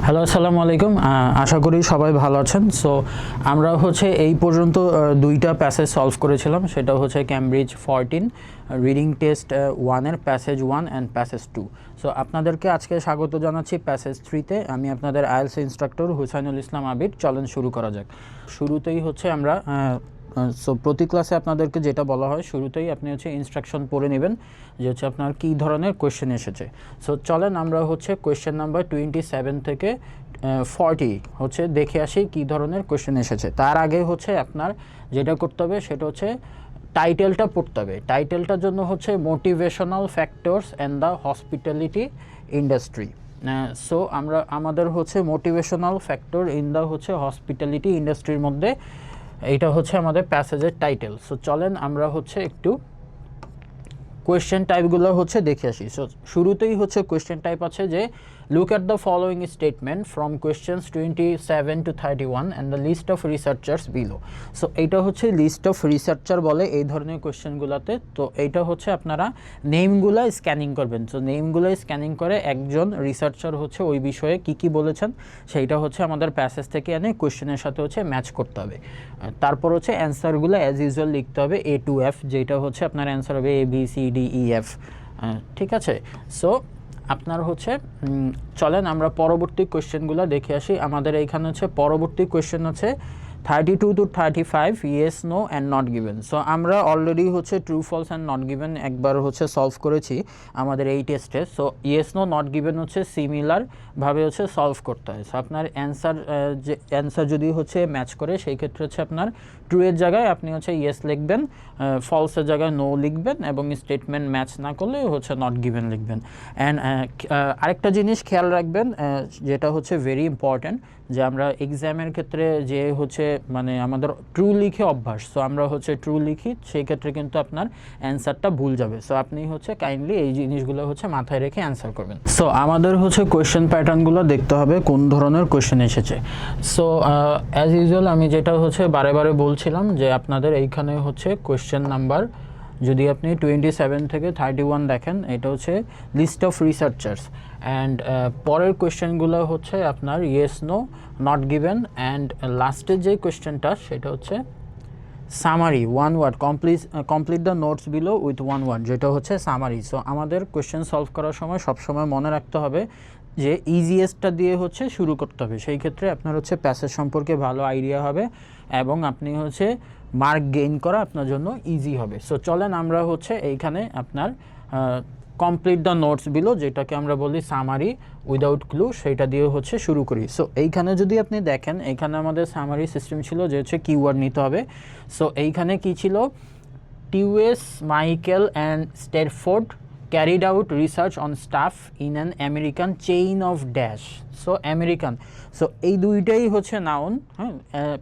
Hello, আসসালামু আলাইকুম। আশা করি সবাই ভালো আছেন। সো আমরা এই পর্যন্ত দুইটা প্যাসেজ সলভ করেছিলাম, সেটা ক্যামব্রিজ 14 রিডিং টেস্ট 1-এর প্যাসেজ 1 অ্যান্ড প্যাসেজ 2। সো আপনাদেরকে আজকে স্বাগত জানাচ্ছি প্যাসেজ 3-তে। আমি আপনাদের আইএলটিএস ইনস্ট্রাক্টর হুসাইনুল ইসলাম আবিদ। চলেন শুরু করা যাক। শুরুতেই আমরা সো প্রতি ক্লাসে আপনাদেরকে যেটা বলা হয়, শুরুতেই আপনি ইনস্ট্রাকশন পড়ে নেবেন যে আপনার কী ধরনের কোয়েশ্চেন এসেছে। সো চলেন আমরা কোয়েশ্চেন নাম্বার 27 থেকে 40 দেখে আসি কী ধরনের কোয়েশ্চেন এসেছে। তার আগে আপনার যেটা করতে হবে সেটা টাইটেলটা পড়তে হবে। টাইটেলটার জন্য motivational factors and the hospitality industry. So আমাদের motivational factor in the hospitality ইন্ডাস্ট্রির মধ্যে এইটা আমাদের প্যাসেজের টাইটেল। সো চলেন আমরা একটু কোয়েশ্চেন টাইপগুলো দেখে আসি। সো শুরুতেই কোয়েশ্চেন টাইপ আছে যে look at the following statement from questions 27 to 31 and the list of researchers below. So এইটা লিস্ট অফ রিসার্চার বলে এই ধরনের কোয়েশ্চেনগুলোতে। তো এইটা আপনারা নেমগুলো স্ক্যানিং করবেন। সো নেমগুলো স্ক্যানিং করে একজন রিসার্চার ওই বিষয়ে কি বলেছেন সেইটা আমাদের প্যাসেজ থেকে এনে কোয়েশ্চেনের সাথে ম্যাচ করতে হবে। তারপর অ্যান্সারগুলো অ্যাজ ইউজুয়াল লিখতে হবে A to F, যেটা আপনার অ্যান্সার হবে ABCDEF। ঠিক আছে। সো আপনার চলেন আমরা পরবর্তী কোয়েশ্চেনগুলো দেখে আসি। আমাদের এইখানে পরবর্তী question 32 to 35 yes no and not given. So আমরা already true false and not given একবার সলভ করেছি আমাদের এই টেস্টে। So yes no not given সিমিলারভাবে সলভ করতে হয়। সো আপনার অ্যান্সার যদি ম্যাচ করে সেই ক্ষেত্রে আপনার ট্রু এর জায়গায় আপনি ইয়েস লিখবেন, ফলসের জায়গায় নো লিখবেন, এবং স্টেটমেন্ট ম্যাচ না করলে নট গিভেন লিখবেন। অ্যান্ড আরেকটা জিনিস খেয়াল রাখবেন, যেটা ভেরি ইম্পর্ট্যান্ট, যে আমরা এক্সামের ক্ষেত্রে যে মানে আমাদের ট্রু লিখে অভ্যাস। সো আমরা ট্রু লিখি, সেই ক্ষেত্রে কিন্তু আপনার অ্যান্সারটা ভুল যাবে। সো আপনি কাইন্ডলি এই জিনিসগুলো মাথায় রেখে অ্যান্সার করবেন। সো আমাদের কোয়েশ্চেন প্যাটার্নগুলো দেখতে হবে কোন ধরনের কোয়েশ্চেন এসেছে। সো অ্যাজ ইউজুয়াল আমি যেটা বারে বারে বলছিলাম যে আপনাদের এইখানে কোয়েশ্চেন নাম্বার যদি আপনি 27 থেকে 31 দেখেন, এটা লিস্ট অফ রিসার্চার্স। অ্যান্ড পরের কোয়েশ্চেনগুলো আপনার yes no not given. And লাস্টের যে কোয়েশ্চেনটা সেটা summary, one word, complete the notes below with one word, যেটা সামারি। সো আমাদের কোয়েশ্চেন সলভ করার সময় সবসময় মনে রাখতে হবে যে ইজিয়েস্টটা দিয়ে শুরু করতে হবে। সেই ক্ষেত্রে আপনার প্যাসেজ সম্পর্কে ভালো আইডিয়া হবে এবং আপনি মার্ক গেইন করা আপনার জন্য ইজি হবে। সো চলেন আমরা এইখানে আপনার কমপ্লিট দ্য নোটস বিলো, যেটাকে আমরা বলি সামারি উইদাউট ক্লু, সেইটা দিয়ে শুরু করি। সো এইখানে যদি আপনি দেখেন, এইখানে আমাদের সামারি সিস্টেম ছিল যে কিওয়ার্ড নিতে হবে। সো এইখানে কি ছিল? টিউএস Michael and Stafford carried out research on staff in an American chain of dash. So American, so এই দুইটাই নাউন। হ্যাঁ,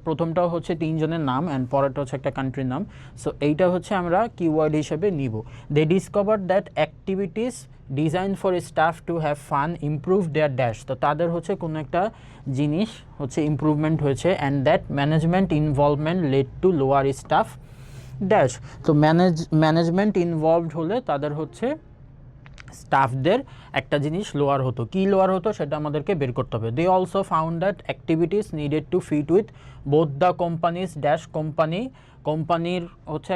প্রথমটা তিনজনের নাম অ্যান্ড পরেরটা একটা কান্ট্রির নাম। সো এইটা আমরা কিওয়ার্ড হিসেবে নিব। They discover that activities design for staff to have fun improve their dash. তো তাদের কোনো একটা জিনিস ইমপ্রুভমেন্ট হয়েছে, and that management involvement led to lower staff dash. তো ম্যানেজমেন্ট ইনভলভড হলে তাদের স্টাফদের একটা জিনিস লোয়ার হতো। কি লোয়ার হতো সেটা আমাদেরকে বের করতে হবে। They also found that activities needed to fit with both the companies dash, কোম্পানির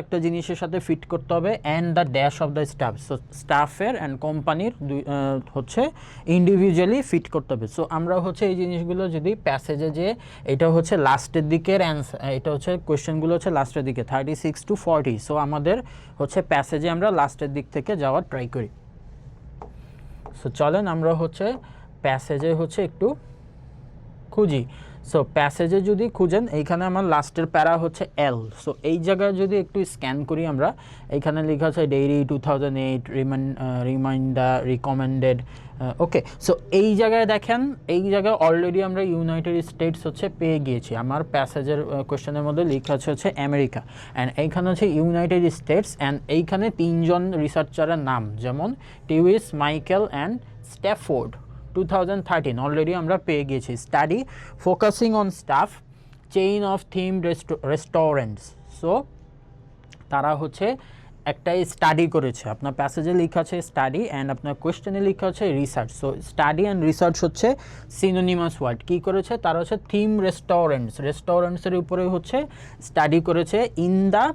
একটা জিনিসের সাথে ফিট করতে হবে, and the dash of the staff. So স্টাফের অ্যান্ড কোম্পানির ইন্ডিভিজুয়ালি ফিট করতে হবে। সো আমরা এই জিনিসগুলো যদি প্যাসেজে যে এটা লাস্টের দিকের অ্যান্সার, এটা কোয়েশ্চেনগুলো লাস্টের দিকে 36 to 40। সো আমাদের প্যাসেজে আমরা লাস্টের দিক থেকে যাওয়ার ট্রাই করি। সো চলেন আমরা প্যাসেজে একটু খুঁজি। সো প্যাসেজে যদি খুঁজেন, এইখানে আমার লাস্টের প্যারা এল। সো এই জায়গায় যদি একটু স্ক্যান করি আমরা, এইখানে লেখা আছে ডেইরি 2008 রিমাইন্ডার রিকমেন্ডেড। ওকে, সো এই জায়গায় দেখেন, এই জায়গায় অলরেডি আমরা ইউনাইটেড স্টেটস পেয়ে গিয়েছি। আমার প্যাসেজের কোয়েশ্চেনের মধ্যে লেখা আছে আমেরিকা, অ্যান্ড এইখানে ইউনাইটেড স্টেটস, অ্যান্ড এইখানে তিনজন রিসার্চারের নাম, যেমন টিউইস, মাইকেল অ্যান্ড স্ট্যাফোর্ড। 2013 অলরেডি আমরা পেয়ে গিয়েছি। Study focusing on staff chain of themed restaurants. So তারা একটা স্টাডি করেছে, আপনার প্যাসেজে লেখা আছে স্টাডি অ্যান্ড আপনার কোয়েশ্চেনে লেখা আছে research. So study and research হচ্ছে সিনোনিমাস ওয়ার্ড। কী করেছে, তারা হচ্ছে থিম রেস্টুরেন্টসের উপরে হচ্ছে স্টাডি করেছে। In the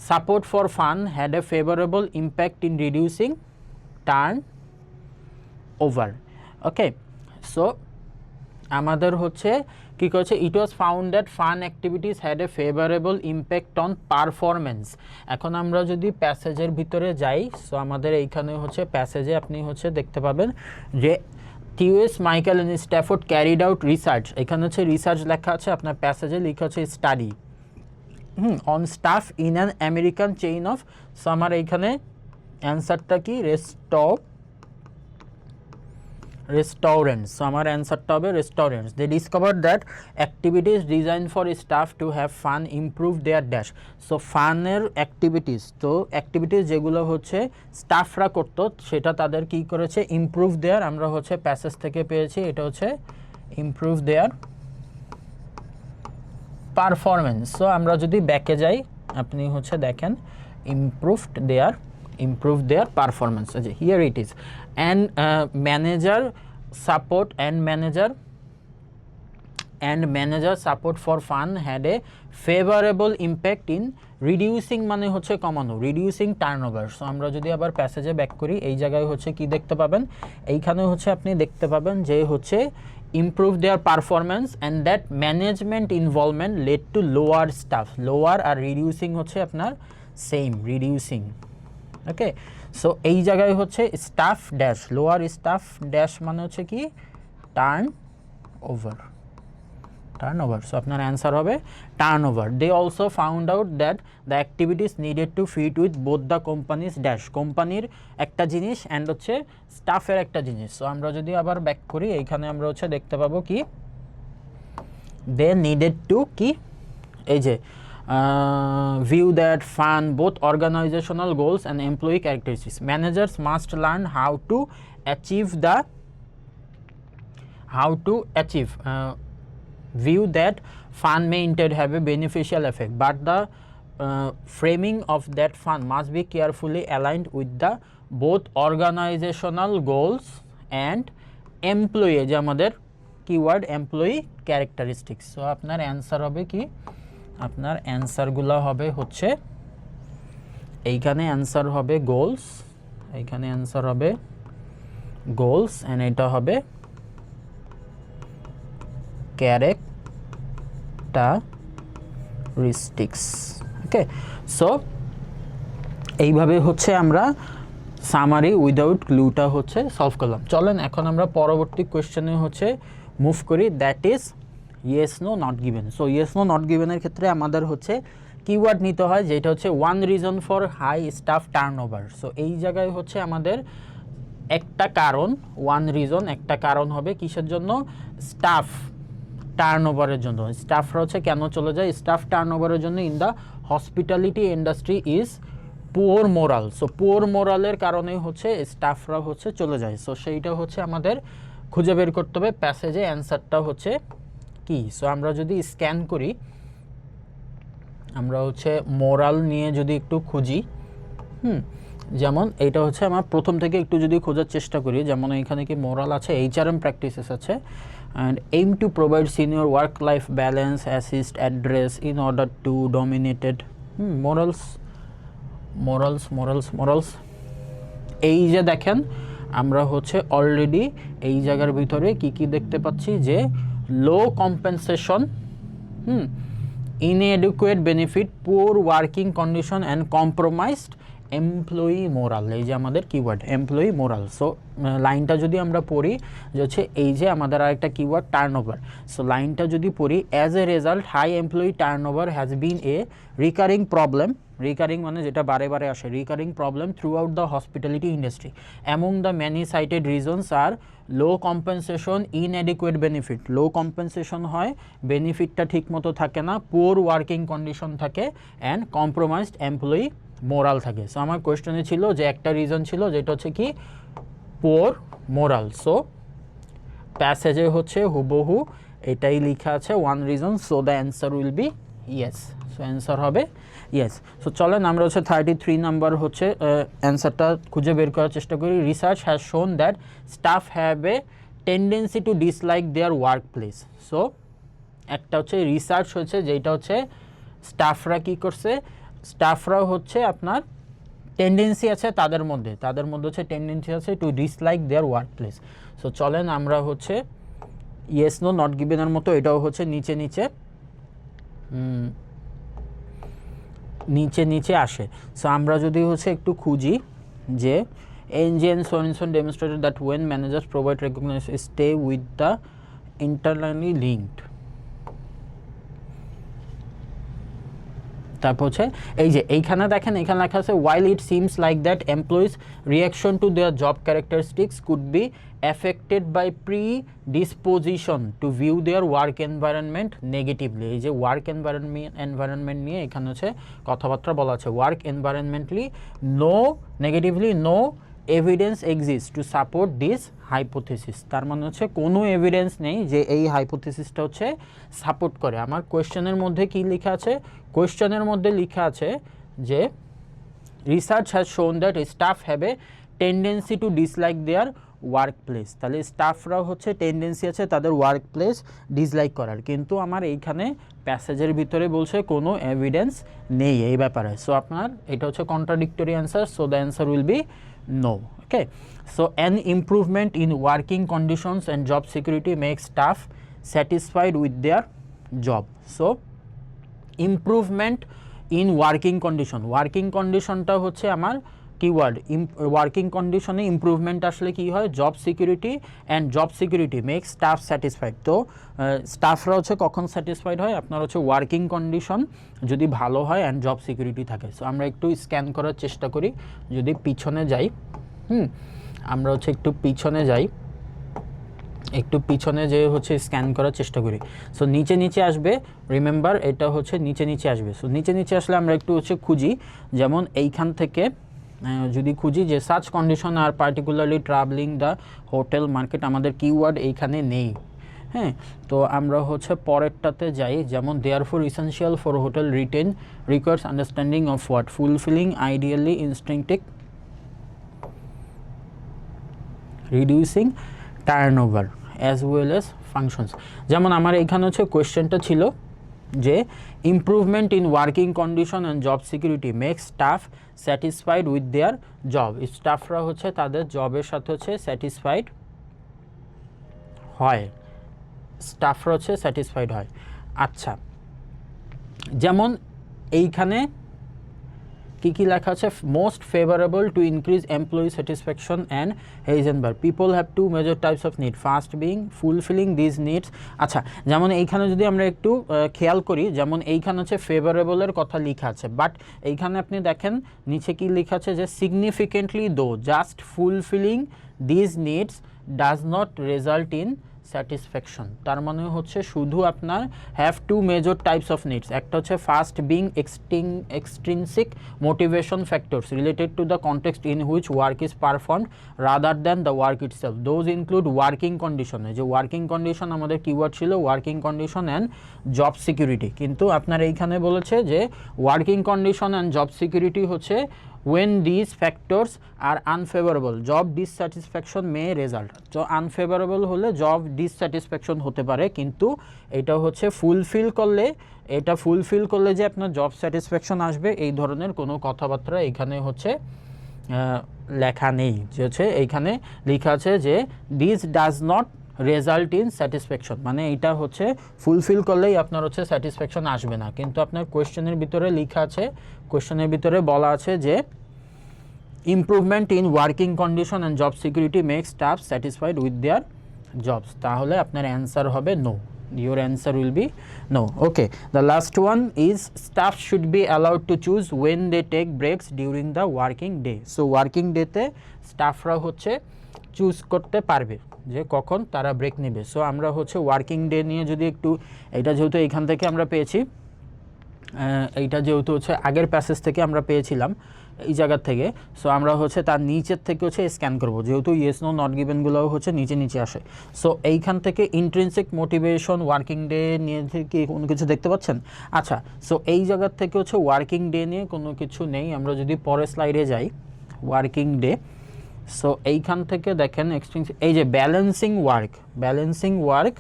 support for fun had a favourable impact in reducing turn over. Okay, so আমাদের হচ্ছে কী করেছে, it was found that fun activities had a favourable impact on performance. এখন আমরা যদি প্যাসেজের ভিতরে যাই, সো আমাদের এইখানে হচ্ছে প্যাসেজে আপনি হচ্ছে দেখতে পাবেন যে Tews Michael and Stafford carried out research. এখানে হচ্ছে রিসার্চ লেখা আছে, আপনার প্যাসেজে লেখা আছে study on staff in an American chain of. So আমার এইখানে অ্যান্সারটা কি, restaurants. So আমার অ্যান্সারটা হবে restaurants. They discovered that activities designed for staff to have fun improve their dash. So ফানের অ্যাক্টিভিটিস, তো অ্যাক্টিভিটিস যেগুলো হচ্ছে স্টাফরা করতো সেটা তাদের কি করেছে, ইমপ্রুভ দেয়ার। আমরা হচ্ছে প্যাসেজ থেকে পেয়েছি, এটা হচ্ছে ইমপ্রুভ দেয়ার পারফরমেন্স। সো আমরা যদি ব্যাকে যাই, আপনি হচ্ছে দেখেন ইমপ্রুভড দেয়ার পারফরমেন্স। আচ্ছা, here it is and manager support for fun had a favourable impact in reducing, মানে হচ্ছে কমানো, রিডিউসিং টার্নওভার। সো আমরা যদি আবার প্যাসেজে ব্যাক করি, এই জায়গায় হচ্ছে কি দেখতে পাবেন, এইখানে হচ্ছে আপনি দেখতে পাবেন যে হচ্ছে improve their performance and that management involvement led to lower staff. lower R reducing হচ্ছে আপনার সেম, reducing। ওকে, সো এই জায়গায় হচ্ছে staff dash, lower staff dash মানে হচ্ছে কি টার্ন ওভার। সো আপনার অ্যান্সার হবে turn over. They also found out that the activities needed to fit with both the companies dash, কোম্পানির একটা জিনিস অ্যান্ড হচ্ছে স্টাফের একটা জিনিস। সো আমরা যদি আবার ব্যাক করি, এইখানে আমরা হচ্ছে দেখতে পাবো কি দে নিডেড টু কি, এই যে view that fun both organizational goals and employee characteristics. Managers must learn how to achieve view that fun may indeed have a beneficial effect, but the framing of that fun must be carefully aligned with the both organizational goals and employee, যে আমাদের keyword employee characteristics. So আপনার answer হবে কি, আপনার অ্যান্সারগুলো হবে হচ্ছে এইখানে অ্যান্সার হবে গোলস, এইখানে অ্যান্সার হবে গোলস অ্যান্ড এটা হবে ক্যারেক্টারিস্টিক্স। ওকে, সো এইভাবে হচ্ছে আমরা সামারি উইদাউট ক্লুটা হচ্ছে সলভ করলাম। চলেন এখন আমরা পরবর্তী কোয়েশ্চেনে হচ্ছে মুভ করি, that is yes no not given. So yes no not গিভেনের ক্ষেত্রে আমাদের হচ্ছে কিওয়ার্ড নিতে হয়, যেটা হচ্ছে one reason for high staff turnover. So এই জায়গায় হচ্ছে আমাদের একটা কারণ, ওয়ান রিজন একটা কারণ হবে কিসের জন্য, স্টাফ টার্নওভারের জন্য। স্টাফরা হচ্ছে কেন চলে যায়, স্টাফ টার্নওভারের জন্য in the hospitality industry is poor morale. So poor মোরালের কারণে হচ্ছে স্টাফরা হচ্ছে চলে যায়। সো সেইটা হচ্ছে আমাদের খুঁজে বের করতে হবে প্যাসেজে অ্যান্সারটা হচ্ছে কি। সো আমরা যদি স্ক্যান করি, আমরা হচ্ছে মোরাল নিয়ে যদি একটু খুঁজি, যেমন এইটা হচ্ছে আমার প্রথম থেকে একটু যদি খোঁজার চেষ্টা করি, যেমন এখানে কি মোরাল আছে, HRM প্র্যাকটিসেস আছে, and aim to provide senior work life balance, assist address in order two dominated morals. এই যে দেখেন আমরা হচ্ছে অলরেডি এই জায়গার ভিতরে কি কি দেখতে পাচ্ছি, যে low compensation, inadequate benefit, poor working condition and compromised employee morale. এই যে আমাদের কিওয়ার্ড এমপ্লয়ি মোরাল। সো লাইনটা যদি আমরা পড়ি যে হচ্ছে এই যে আমাদের আরেকটা কিওয়ার্ড টার্নওভার। সো লাইনটা যদি পড়ি, as a result high employee turnover has been a recurring problem, recurring মানে যেটা বারে বারে আসে, recurring problem throughout the hospitality industry. Among the many cited reasons are low compensation, inadequate benefit, low compensation হয়, বেনিফিটটা ঠিক মতো থাকে না, পুওর ওয়ার্কিং কন্ডিশন থাকে, অ্যান্ড কম্প্রোমাইজড এমপ্লয়ি মোরাল থাকে। সো আমার কোয়েশ্চনে ছিল যে একটা রিজন ছিল যেটা হচ্ছে কি পুওর মোরাল। সো প্যাসেজে হচ্ছে হুবহু এটাই লেখা আছে one reason, so the answer will be yes. So answer হবে ইয়েস। সো চলেন আমরা হচ্ছে 33 নাম্বার হচ্ছে অ্যান্সারটা খুঁজে বের করার চেষ্টা করি। রিসার্চ হ্যাজ শোন that staff have a tendency two dislike their workplace. So একটা হচ্ছে রিসার্চ হচ্ছে যেটা হচ্ছে স্টাফরা কী করছে, স্টাফরা হচ্ছে আপনার টেন্ডেন্সি আছে তাদের মধ্যে হচ্ছে টেন্ডেন্সি আছে to dislike their workplace. So চলেন আমরা হচ্ছে ইয়েস নো নট গিভেনের মতো এটাও হচ্ছে নিচে নিচে আসে। সো আমরা যদি হচ্ছে একটু খুঁজি যে Ng and Sorensen demonstrated that when managers provide recognition stay with the internally linked. তারপর হচ্ছে এই যে এইখানে দেখেন, এখানে লেখা আছে while it seems like that employees reaction to their job characteristics could be affected by predisposition to view their work environment negatively। এই যে ওয়ার্ক এনভায়রনমেন্ট নিয়ে এখানে হচ্ছে কথাবার্তা বলা আছে। Work environmentally negatively no evidence exist to support this hypothesis. তার মানে হচ্ছে কোনো এভিডেন্স নেই যে এই হাইপোথিসিসটা হচ্ছে সাপোর্ট করে। আমার কোয়েশ্চেনের মধ্যে কি লেখা আছে, কোয়েশ্চেনের মধ্যে লেখা আছে যে রিসার্চ হ্যাজ শোন that staff have a tendency two dislike their work place. তাহলে স্টাফরাও হচ্ছে টেন্ডেন্সি আছে তাদের ওয়ার্ক প্লেস ডিসলাইক করার, কিন্তু আমার এইখানে প্যাসেজের ভিতরে বলছে কোনো এভিডেন্স নেই এই ব্যাপারে। সো আপনার এটা হচ্ছে contradictory answer, so the answer will be no. Okay, so an improvement in working conditions and job security makes staff satisfied with their job. So improvement in working conditionটা হচ্ছে আমার কিওয়ার্ড। ওয়ার্কিং কন্ডিশনে improvement আসলে কি হয়, job security and job security make staff satisfied. তো স্টাফরা হচ্ছে কখন স্যাটিসফাইড হয়, আপনার হচ্ছে ওয়ার্কিং কন্ডিশন যদি ভালো হয় অ্যান্ড জব সিকিউরিটি থাকে। সো আমরা একটু স্ক্যান করার চেষ্টা করি, যদি পিছনে যাই, আমরা হচ্ছে একটু পিছনে যে হচ্ছে স্ক্যান করার চেষ্টা করি। সো নিচে আসবে, রিমেম্বার এটা হচ্ছে নিচে আসবে। সো নিচে আসলে আমরা একটু হচ্ছে খুঁজি, যেমন এইখান থেকে যদি খুঁজি যে such condition are particularly travelling the hotel market, আমাদের কিওয়ার্ড এইখানে নেই। হ্যাঁ, তো আমরা হচ্ছে পরেরটাতে যাই, যেমন therefore essential for hotel retain requires understanding of what fulfilling ideally instinctive reducing turnover as well as functions. যেমন আমার এইখানে হচ্ছে কোয়েশ্চেনটা ছিল যে improvement in working condition and job security makes staff satisfied with their job. স্টাফরা হচ্ছে তাদের জবের সাথে হচ্ছে স্যাটিসফাইড হয়, আচ্ছা, যেমন এইখানে কি লেখা আছে, most favourable to increase employee satisfaction and Herzberg people have two major types of need, first being fulfilling this needs. আচ্ছা, যেমন এইখানে যদি আমরা একটু খেয়াল করি, যেমন এইখানে হচ্ছে ফেভারেবলের কথা লেখা আছে, বাট এইখানে আপনি দেখেন নিচে কি লেখা আছে যে সিগনিফিকেন্টলি দো just fulfilling this needs does not result in satisfaction. তার মানে হচ্ছে শুধু আপনার have two major types of needs, একটা হচ্ছে first being extrinsic motivation factors related to the context in which work is performed rather than the work itself, those include working কন্ডিশনে, যে working condition আমাদের কিওয়ার্ড ছিল working condition and job security, কিন্তু আপনার এইখানে বলেছে যে working condition and job security হচ্ছে when these factors are unfavorable job dissatisfaction may result। তো আনফেভারেবল হলে জব ডিসস্যাটিসফ্যাকশন হতে পারে, কিন্তু এটা হচ্ছে ফুলফিল করলে যে আপনার জব স্যাটিসফ্যাকশন আসবে এই ধরনের কোনো কথাবার্তা এখানে হচ্ছে লেখা নেই। যে হচ্ছে এইখানে লেখা আছে যে this does not result in satisfaction, মানে এটা হচ্ছে ফুলফিল করলেই আপনার হচ্ছে স্যাটিসফ্যাকশন আসবে না, কিন্তু আপনার কোয়েশ্চেনের ভিতরে লেখা আছে, কোয়েশ্চেনের ভিতরে বলা আছে যে improvement in working condition and job security makes staff satisfied with their jobs, তাহলে আপনার অ্যান্সার হবে no. Your answer will be no. Okay, the last one is staff should be allowed to choose when they take breaks during the working day. So working day তে স্টাফরা হচ্ছে choose করতে পারবে যে কখন তারা ব্রেক নেবে। সো আমরা হচ্ছে ওয়ার্কিং ডে নিয়ে যদি একটু, এটা যেহেতু এইখান থেকে আমরা পেয়েছি, এইটা যেহেতু হচ্ছে আগের প্যাসেজ থেকে আমরা পেয়েছিলাম এই জায়গার থেকে, সো আমরা হচ্ছে তার নিচের থেকে হচ্ছে স্ক্যান করব, যেহেতু ইয়েস নো নট গিভেনগুলোও হচ্ছে নিচে নিচে আসে। সো এইখান থেকে ইন্ট্রিনসিক মোটিভেশন ওয়ার্কিং ডে নিয়ে কি কোনো কিছু দেখতে পাচ্ছেন? আচ্ছা, সো এই জায়গার থেকে হচ্ছে ওয়ার্কিং ডে নিয়ে কোনো কিছু নেই। আমরা যদি পরের স্লাইডে যাই, ওয়ার্কিং ডে, সো এইখান থেকে দেখেন এই যে balancing work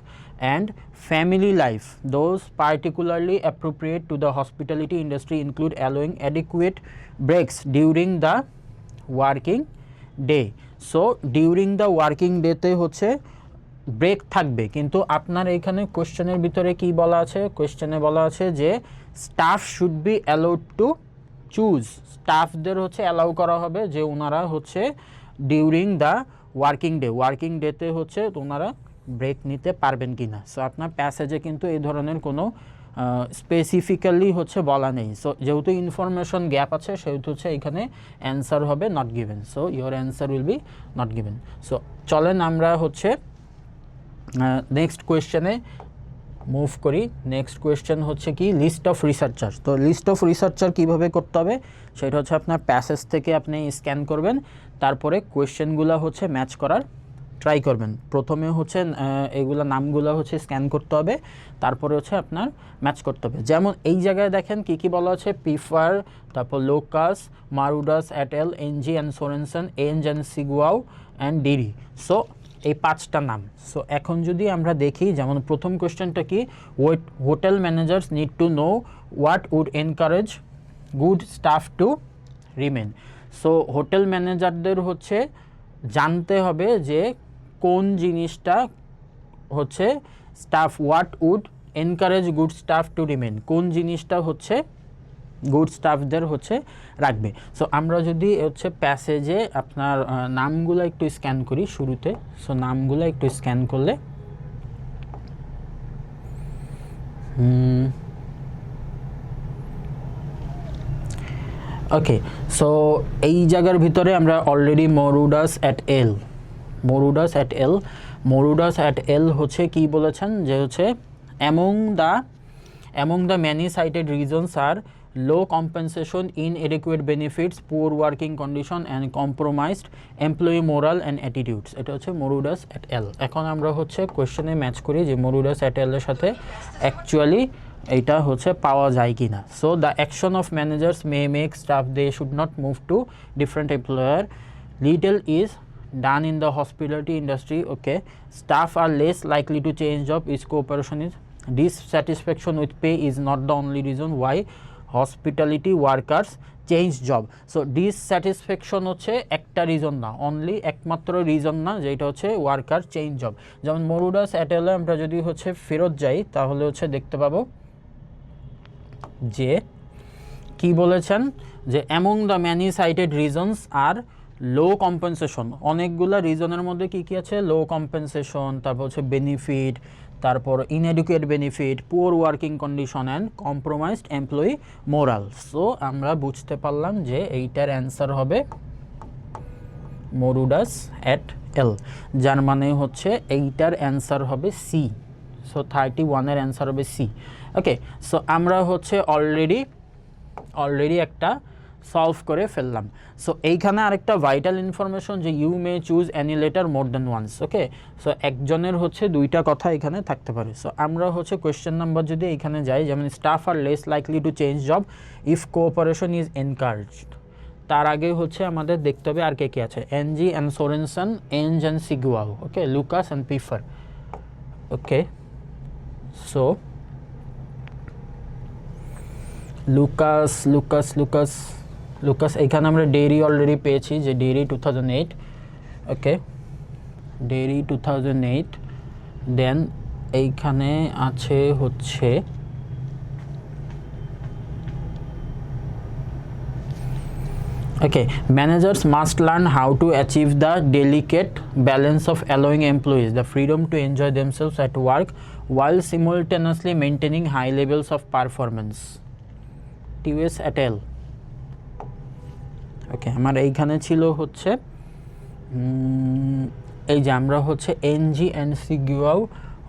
and family life, those particularly appropriate to the hospitality industry include allowing adequate breaks during the working day. So during the working day তে হচ্ছে ব্রেক থাকবে, কিন্তু আপনার এখানে কোশ্চেনের ভিতরে কি বলা আছে? কোশ্চেনে বলা আছে যে staff should be allowed to choose, স্টাফদের হচ্ছে অ্যালাউ করা হবে যে ওনারা হচ্ছে ডিউরিং দ্য ওয়ার্কিং ডেতে হচ্ছে ওনারা ব্রেক নিতে পারবেন কি না। সো আপনার প্যাসেজে কিন্তু এই ধরনের কোনো স্পেসিফিক্যালি হচ্ছে বলা নেই। সো যেহেতু ইনফরমেশন গ্যাপ আছে সেহেতু হচ্ছে এখানে অ্যান্সার হবে not given. So your answer will be not given. So চলেন আমরা হচ্ছে নেক্সট কোয়েশ্চেনে মুভ করি। নেক্সট কোয়েশ্চেন হচ্ছে কি, লিস্ট অফ রিসার্চার। তো লিস্ট অফ রিসার্চার কীভাবে করতে হবে সেটা হচ্ছে আপনার প্যাসেজ থেকে আপনি স্ক্যান করবেন, তারপরে কোয়েশ্চেনগুলো হচ্ছে ম্যাচ করার ট্রাই করবেন। প্রথমে হচ্ছে এইগুলো নামগুলো হচ্ছে স্ক্যান করতে হবে, তারপরে হচ্ছে আপনার ম্যাচ করতে হবে। যেমন এই জায়গায় দেখেন কি কি বলা আছে, পিফার, তারপর Lucas, Maroudas et al, Ng and Sorensen, Enz and Siguaw and Deery. So এই 5টা নাম। সো এখন যদি আমরা দেখি, যেমন প্রথম কোয়েশ্চেনটা কি, hotel managers need to know what would encourage good staff to remain. So hotel ম্যানেজারদের হচ্ছে জানতে হবে যে কোন জিনিসটা হচ্ছে staff, what would encourage good staff to remain, কোন জিনিসটা হচ্ছে গুড স্টাফদের হচ্ছে রাখবে। সো আমরা যদি হচ্ছে প্যাসেজে আপনার নামগুলো একটু স্ক্যান করি শুরুতে। সো নামগুলো একটু স্ক্যান করলে ওকে, সো এই জায়গার ভিতরে আমরা অলরেডি মরুডাস অ্যাট এল হচ্ছে কি বলেছেন যে হচ্ছে among the many cited reasons are low compensation, inadequate benefits, poor working condition and compromised employee moral and attitudes। এটা হচ্ছে মরুডাস অ্যাট এল। এখন আমরা হচ্ছে কোয়েশ্চেনে ম্যাচ করি যে মরুডাস অ্যাট এলের সাথে অ্যাকচুয়ালি এইটা হচ্ছে পাওয়া যায় কি না। So the action of managers may make staff they should not move to different employer, little is done in the hospitality industry. Okay, staff are less likely to change job, is cooperation is dissatisfaction with pay is not the only reason why hospitality workers change job. So dissatisfaction হচ্ছে একটা reason না, only একমাত্র reason না, যেটা হচ্ছে worker change job. যেমন মরুডাস অ্যাটেলে আমরা যদি হচ্ছে ফেরত যাই তাহলে হচ্ছে দেখতে পাবো যে কি বলেছেন যে among the many cited reasons are low compensation. অনেকগুলো রিজনের মধ্যে কি কি আছে, লো কম্পেনসেশন, তারপর হচ্ছে বেনিফিট, তারপর inadequate benefit, poor working condition and compromised employee morale. So আমরা বুঝতে পারলাম যে এইটার অ্যান্সার হবে মরুডাস অ্যাট এল, যার মানে হচ্ছে এইটার অ্যান্সার হবে সি। সো 31-এর অ্যান্সার হবে সি। ওকে, সো আমরা হচ্ছে অলরেডি একটা সলভ করে ফেললাম। সো এইখানে আরেকটা ভাইটাল ইনফরমেশন যে you may choose any letter more than once. Okay, so একজনের হচ্ছে দুইটা কথা এখানে থাকতে পারে। সো আমরা হচ্ছে কোয়েশ্চেন নাম্বার যদি এখানে যাই, যেমন staff are less likely to change job if cooperation is encouraged. তার আগে হচ্ছে আমাদের দেখতে হবে আর কে কে আছে, Ng and Sorensen, Enz and Siguaw, okay, Lucas and Pfeffer. Okay, so Lucas এখানে আমরা ডেরি অলরেডি পেয়েছি যে ডেরি 2008। ওকে, ডেরি 2008। দেন এইখানে আছে হচ্ছে okay, managers must learn how to achieve the delicate balance of allowing employees the freedom to enjoy themselves at work while simultaneously maintaining high levels of performance, Tews et al. Okay, আমার এইখানে ছিল হচ্ছে এই যে আমরা হচ্ছে এনজি অ্যান্ড সিগুয়াও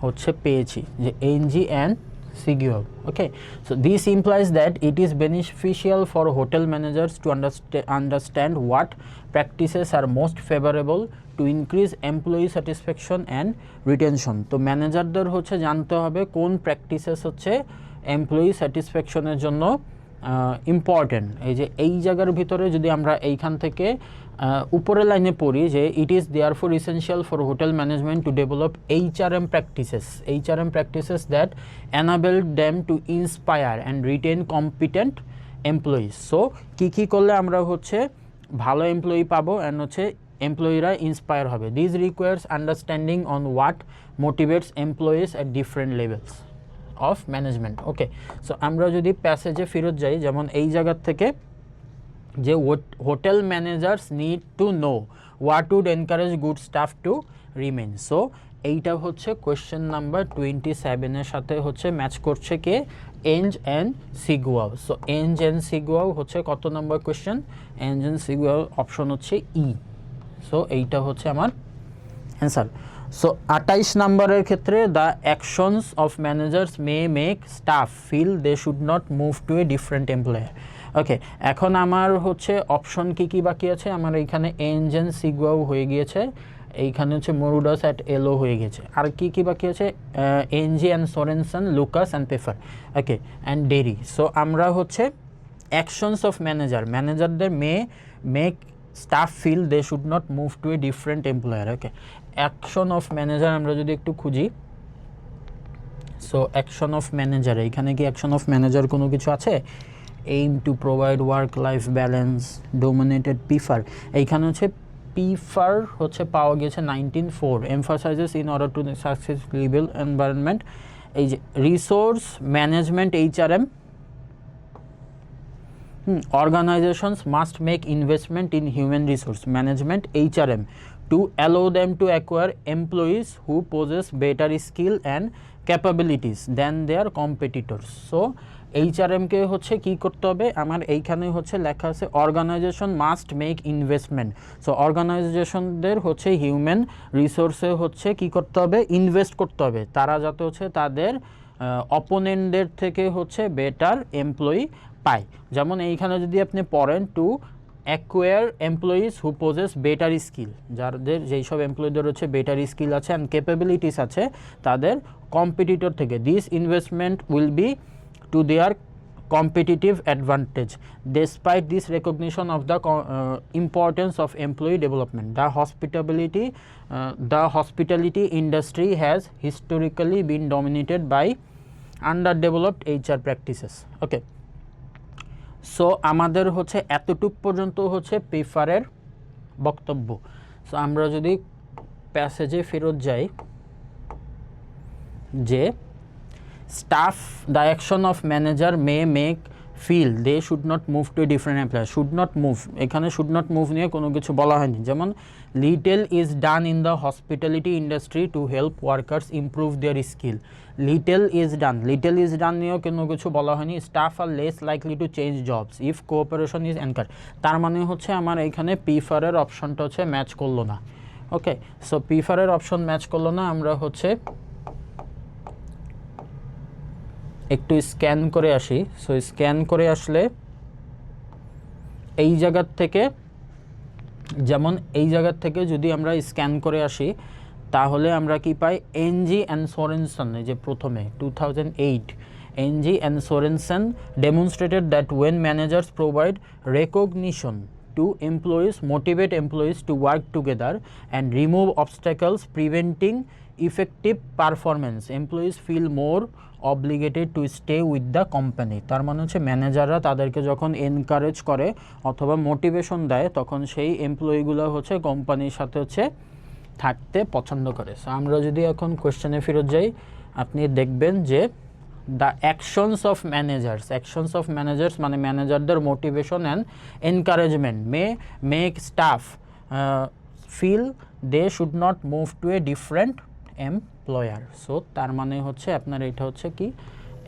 হচ্ছে পেয়েছি, যে Enz and CGO. Okay, so this implies that it is beneficial for hotel managers to understand what practices are most favorable to increase employee satisfaction and retention. তো ম্যানেজারদের হচ্ছে জানতে হবে কোন প্র্যাকটিসেস হচ্ছে employee স্যাটিসফ্যাকশনের জন্য ইম্পর্টেন্ট। এই যে এই জায়গার ভিতরে যদি আমরা এইখান থেকে উপরের লাইনে পড়ি যে it is therefore essential for hotel management to develop HRM practices that enable them to inspire and retain competent employees. So কী করলে আমরা হচ্ছে ভালো এমপ্লয়ি পাবো অ্যান্ড হচ্ছে এমপ্লয়িরা ইন্সপায়ার হবে। This requires understanding on what motivates employees at different levels of management. Okay, so আমরা যদি প্যাসেজে ফেরত যাই, যেমন এই জায়গার থেকে যে hotel managers need to know what would encourage good staff to remain. So এইটা হচ্ছে কোয়েশ্চেন নাম্বার 27-এর সাথে হচ্ছে ম্যাচ করছে কে, Enz and Siguaw. So Enz and Siguaw হচ্ছে কত নম্বর question, Enz and Siguaw option হচ্ছে ই। সো এইটা হচ্ছে আমার অ্যান্সার। সো 28 নম্বরের ক্ষেত্রে the actions of managers may make staff feel they should not move to a different employer. Okay, এখন আমার হচ্ছে অপশন কী বাকি আছে, আমার এইখানে এঞ্জ অ্যান্ড সিগুয়াও হয়ে গিয়েছে, এইখানে হচ্ছে মরুডাস অ্যাট এলো হয়ে গেছে, আর কি বাকি আছে Ng and Sorensen, Lucas and Pfeffer, okay and Deery. So আমরা হচ্ছে অ্যাকশনস অফ ম্যানেজারদের make staff feel they should not move to a different employer. Okay, action of manager আমরা যদি একটু খুঁজি, সো অ্যাকশন অফ ম্যানেজার, এইখানে কি action of manager কোনো কিছু আছে? Aim to provide work life balance, dominated Pfeffer, এইখানে হচ্ছে পিফার হচ্ছে পাওয়া গেছে 1904, emphasises in order to successful environment. এই যে resource management HRM, organizations must make investment in human resource management HRM to allow them to acquire employees who possess better skill and capabilities than their competitors. So HRM কে হচ্ছে কি করতে হবে, আমার এইখানে হচ্ছে লেখা আছে organisation must make investment. So অর্গানাইজেশনদের হচ্ছে হিউম্যান রিসোর্সে হচ্ছে কি করতে হবে, ইনভেস্ট করতে হবে, তারা যাতে হচ্ছে তাদের অপোনেন্টদের থেকে হচ্ছে বেটার এমপ্লয়ি পায়। যেমন এইখানে যদি আপনি পড়েন to acquire employees who poses better skill, যাদের যেই সব এমপ্লয়িদের হচ্ছে বেটার স্কিল আছে অ্যান্ড ক্যাপাবিলিটিস আছে তাদের কম্পিটিটর থেকে। This investment will be to their competitive advantage. Despite this recognition of the importance of employee development, the hospitality industry has historically been dominated by underdeveloped HR practices. Okay, so আমাদের হচ্ছে এতটুক পর্যন্ত হচ্ছে পেফারের বক্তব্য। So আমরা যদি প্যাসেজে ফেরত যাই, যে staff, the action of manager may make feel they should not move to a different employer. Should not move, এখানে should not move নিয়ে কোনো কিছু বলা হয়নি। যেমন little is done in the hospitality industry to help workers improve their skill. Little is done নিয়েও কোনো কিছু বলা হয়নি। staff are less likely to change jobs if cooperation is encouraged. তার মানে হচ্ছে আমার এইখানে পিফারের অপশনটা হচ্ছে ম্যাচ করলো না। ওকে, সো পিফারের অপশন ম্যাচ করলো না, আমরা হচ্ছে একটু স্ক্যান করে আসি। সো স্ক্যান করে আসলে এই জায়গার থেকে, যেমন এই জায়গার থেকে যদি আমরা স্ক্যান করে আসি তাহলে আমরা কি পাই, এনজি অ্যান্ড সোরেনসন, এই যে প্রথমে 2008 Ng and Sorensen demonstrated that when managers provide recognition to employees, motivate employees to work together and remove obstacles preventing effective performance, employees feel more obligated to stay with the company. তার মানে হচ্ছে ম্যানেজাররা তাদেরকে যখন encourage করে অথবা motivation দেয় তখন সেই এমপ্লয়িগুলো হচ্ছে কোম্পানির সাথে হচ্ছে থাকতে পছন্দ করে। সো আমরা যদি এখন কোয়েশ্চেনে ফেরত যাই, আপনি দেখবেন যে দ্য অ্যাকশনস অফ ম্যানেজার্স মানে ম্যানেজারদের motivation and encouragement may make staff feel they should not move to a different employer. So তার মানে হচ্ছে আপনার এটা হচ্ছে কি,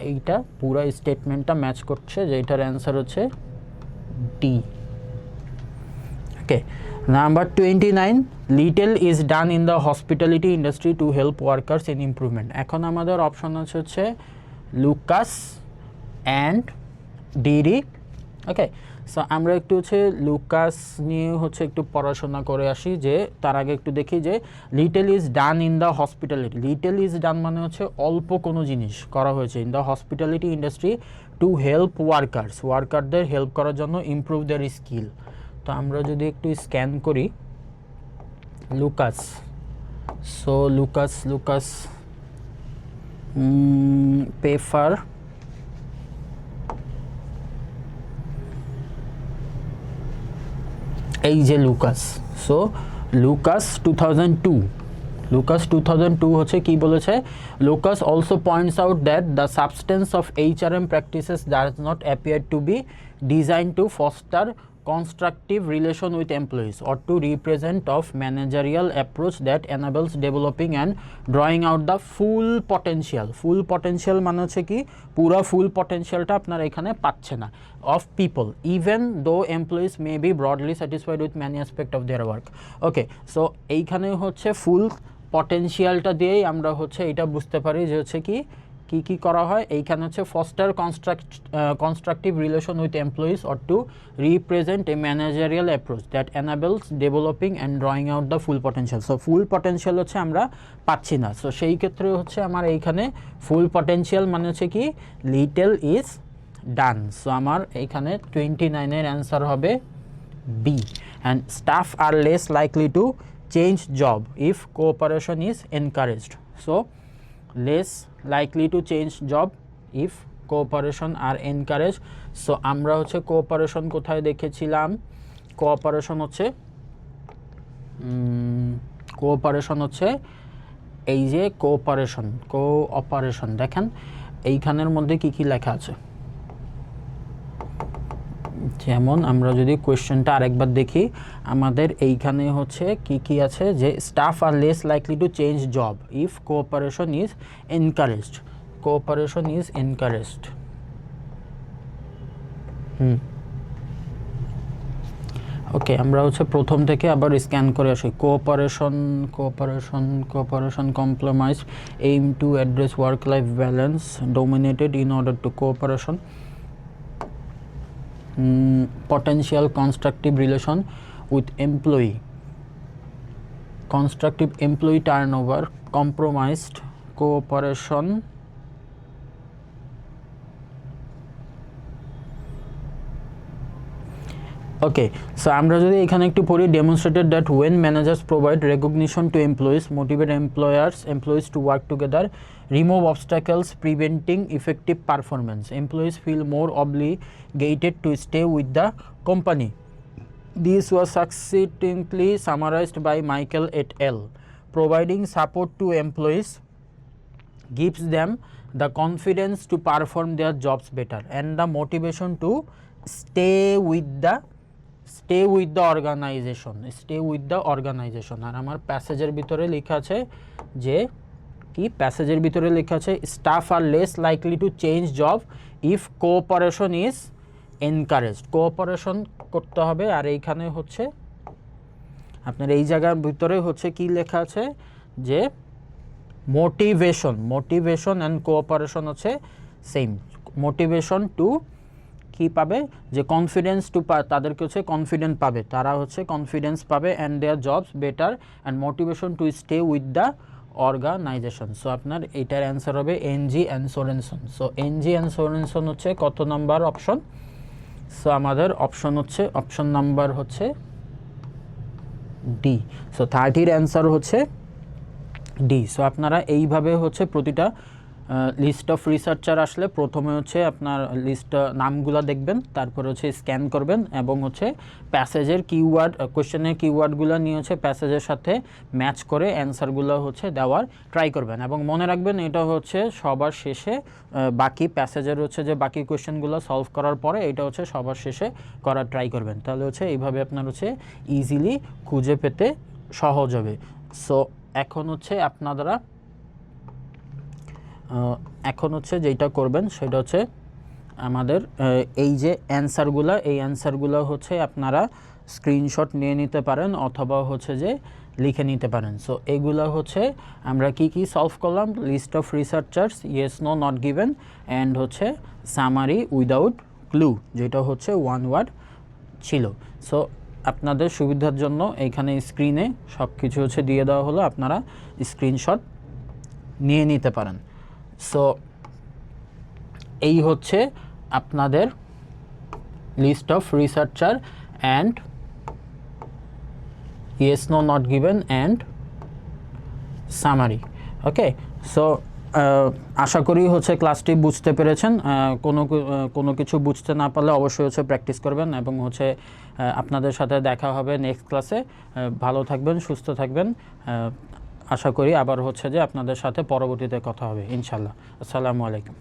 এইটা পুরো স্টেটমেন্টটা ম্যাচ করছে, যে এটার অ্যান্সার হচ্ছে D. Okay, number 29, little is done in the hospitality industry to help workers in improvement. এখন আমাদের অপশন আছে হচ্ছে লুকাস অ্যান্ড ডিরি। ওকে, সো আমরা একটু হচ্ছে লুকাস নিয়ে হচ্ছে একটু পড়াশোনা করে আসি। যে তার আগে একটু দেখি যে little is done in the hospitality. Little is done মানে হচ্ছে অল্প কোনো জিনিস করা হয়েছে in the hospitality industry to help ওয়ার্কারদের হেল্প করার জন্য, ইমপ্রুভ দেয়ার স্কিল। তো আমরা যদি একটু স্ক্যান করি লুকাস, সো লুকাস পেফার, এই যে লুকাস, সো লুকাস 2002 হচ্ছে কি বলেছে, Lucas also points out that the substance of HRM practices does not appear to be design to foster constructive relation with employees or to represent of managerial approach that enables developing and drawing out the full potential মানে হচ্ছে কি পুরো ফুল পটেনশিয়ালটা আপনারা এখানে পাচ্ছে না of people even though employees may be broadly satisfied with many aspect of their work। Okay, so এইখানে হচ্ছে ফুল পটেনশিয়ালটা দিয়েই আমরা হচ্ছে এটা বুঝতে পারি যে হচ্ছে কি কি করা হয়। এইখানে হচ্ছে foster constructive relation with employees or to represent a managerial approach that enables developing and drawing out the full potential. So full potential হচ্ছে আমরা পাচ্ছি না। সো সেই ক্ষেত্রে হচ্ছে আমার এইখানে ফুল পটেনশিয়াল মানে হচ্ছে কি লিটল ইজ ডান। সো আমার এইখানে 29-এর অ্যান্সার হবে B. And staff are less likely to change job if cooperation is encouraged. So less likely to change job if cooperation are encouraged। So আমরা হচ্ছে কোঅপারেশন কোথায় দেখেছিলাম, কোঅপারেশন হচ্ছে এই যে কোঅপারেশন দেখেন এইখানের মধ্যে কি লেখা আছে। যেমন আমরা যদি কোয়েশ্চেনটা আরেকবার দেখি, আমাদের এইখানে হচ্ছে কি আছে যে staff are less likely to change job if cooperation is encouraged. Okay, আমরা হচ্ছে প্রথম থেকে আবার স্ক্যান করে আসি। Cooperation compromise aim to address work life balance dominated in order to cooperation potential constructive relation with employee, constructive employee turnover, compromised cooperation, okay. So আমরা যদি এখানে একটু পড়ি, demonstrated that when managers provide recognition to employees, motivate employees to work together, remove obstacles preventing effective performance, employees feel more obligated to stay with the company. This was succinctly summarized by Michael et al. Providing support to employees gives them the confidence to perform their jobs better and the motivation to stay with the organization। আর আমার প্যাসেজের ভিতরে লেখা আছে যে staff are less likely to change job if cooperation is encouraged. Cooperation করতে হবে। আর এইখানে হচ্ছে আপনার এই জায়গার ভিতরে হচ্ছে কি লেখা আছে যে মোটিভেশন অ্যান্ড কোঅপারেশন হচ্ছে সেম। মোটিভেশন টু কি পাবে, যে কনফিডেন্স টু তাদেরকে হচ্ছে কনফিডেন্ট পাবে, তারা হচ্ছে কনফিডেন্স পাবে and their jobs better and motivation to stay with the organisation. So আপনার এইটার অ্যান্সার হবে Ng and Sorensen. So Ng and Sorensen হচ্ছে কত নাম্বার অপশন? সো আমাদের অপশন নাম্বার হচ্ছে ডি। সো 30-র অ্যান্সার হচ্ছে ডি। সো আপনারা এইভাবে হচ্ছে প্রতিটা লিস্ট অফ রিসার্চার আসলে প্রথমে হচ্ছে আপনার লিস্ট নামগুলো দেখবেন, তারপরে হচ্ছে স্ক্যান করবেন এবং হচ্ছে প্যাসেজের কিওয়ার্ড, কোয়েশ্চেনের কিওয়ার্ডগুলো নিয়ে হচ্ছে প্যাসেজের সাথে ম্যাচ করে অ্যান্সারগুলো হচ্ছে দেওয়ার ট্রাই করবেন। এবং মনে রাখবেন এটা হচ্ছে সবার শেষে, বাকি প্যাসেজের হচ্ছে যে বাকি কোয়েশ্চেনগুলো সলভ করার পরে এটা হচ্ছে সবার শেষে করার ট্রাই করবেন। তাহলে হচ্ছে এইভাবে আপনার হচ্ছে ইজিলি খুঁজে পেতে সহজ হবে। সো এখন হচ্ছে আপনারা যেটা করবেন সেটা হচ্ছে আমাদের এই যে অ্যান্সারগুলো, এই অ্যান্সারগুলো হচ্ছে আপনারা স্ক্রিনশট নিয়ে নিতে পারেন অথবা হচ্ছে যে লিখে নিতে পারেন। সো এগুলা হচ্ছে আমরা কি সলভ করলাম, list of researchers, yes no not given, and হচ্ছে সামারি উইদাউট ক্লু, যেটা হচ্ছে ওয়ান ওয়ার্ড ছিল। সো আপনাদের সুবিধার জন্য এইখানে স্ক্রিনে সব কিছু হচ্ছে দিয়ে দেওয়া হলো, আপনারা স্ক্রিনশট নিয়ে নিতে পারেন। সো এই হচ্ছে আপনাদের list of researcher and yes no not given and summary. Okay, so আশা করি হচ্ছে ক্লাসটি বুঝতে পেরেছেন। কোনো কিছু বুঝতে না পারলে অবশ্যই হচ্ছে প্র্যাকটিস করবেন, এবং হচ্ছে আপনাদের সাথে দেখা হবে নেক্সট ক্লাসে। ভালো থাকবেন, সুস্থ থাকবেন। আশা করি আবার হচ্ছে যে আপনাদের সাথে পরবর্তীতে কথা হবে ইনশাল্লাহ। আসসালামু আলাইকুম।